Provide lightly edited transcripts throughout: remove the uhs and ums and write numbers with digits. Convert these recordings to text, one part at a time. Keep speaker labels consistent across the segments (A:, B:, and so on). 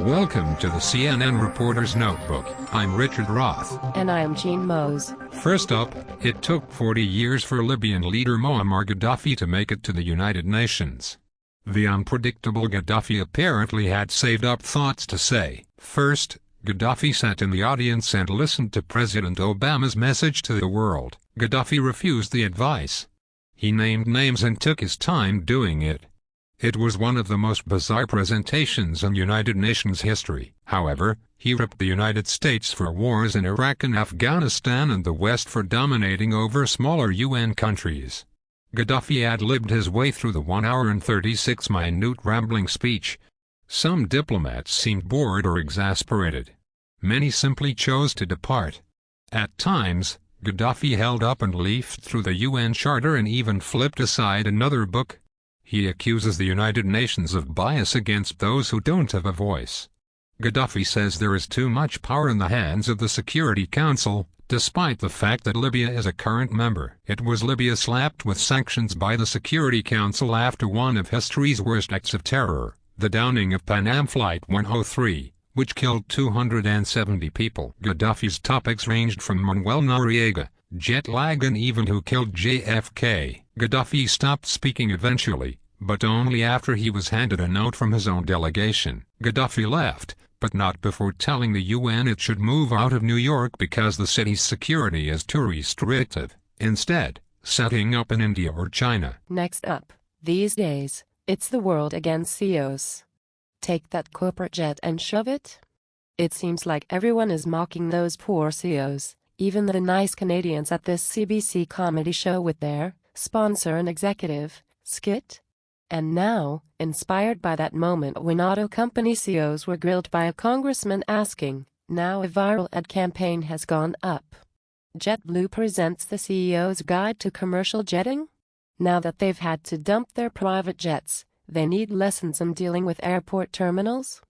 A: Welcome to the CNN Reporter's Notebook. I'm Richard Roth.
B: And I am Jean Mose.
A: First up, it took 40 years for Libyan leader Muammar Gaddafi to make it to the United Nations. The unpredictable Gaddafi apparently had saved up thoughts to say. First, Gaddafi sat in the audience and listened to President Obama's message to the world. Gaddafi refused the advice. He named names and took his time doing it. It was one of the most bizarre presentations in United Nations history. However, he ripped the United States for wars in Iraq and Afghanistan and the West for dominating over smaller UN countries. Gaddafi ad-libbed his way through the 1 hour and 36-minute rambling speech. Some diplomats seemed bored or exasperated. Many simply chose to depart. At times, Gaddafi held up and leafed through the UN Charter and even flipped aside another book. He accuses the United Nations of bias against those who don't have a voice. Gaddafi says there is too much power in the hands of the Security Council, despite the fact that Libya is a current member. It was Libya slapped with sanctions by the Security Council after one of history's worst acts of terror, the downing of Pan Am Flight 103, which killed 270 people. Gaddafi's topics ranged from Manuel Noriega, jet lag and even who killed JFK. Gaddafi stopped speaking eventually, but only after he was handed a note from his own delegation. Gaddafi left, but not before telling the UN it should move out of New York because the city's security is too restrictive, instead, setting up in India or China.
B: Next up, these days, it's the world against CEOs. Take that corporate jet and shove it? It seems like everyone is mocking those poor CEOs, even the nice Canadians at this CBC comedy show with their sponsor and executive skit. And now, inspired by that moment when auto company CEOs were grilled by a congressman asking, now a viral ad campaign has gone up. JetBlue presents the CEO's Guide to Commercial Jetting? Now that they've had to dump their private jets, they need lessons in dealing with airport terminals?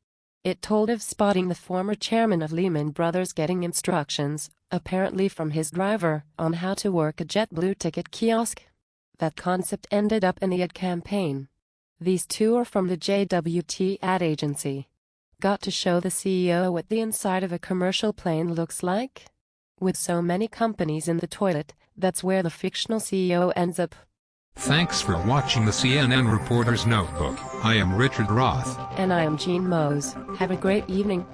B: It told of spotting the former chairman of Lehman Brothers getting instructions, apparently from his driver, on how to work a JetBlue ticket kiosk. That concept ended up in the ad campaign. These two are from the JWT ad agency. Got to show the CEO what the inside of a commercial plane looks like? With so many companies in the toilet, that's where the fictional CEO ends up.
A: Thanks for watching the CNN Reporter's Notebook. I am Richard Roth.
B: And I am Jean Mose. Have a great evening.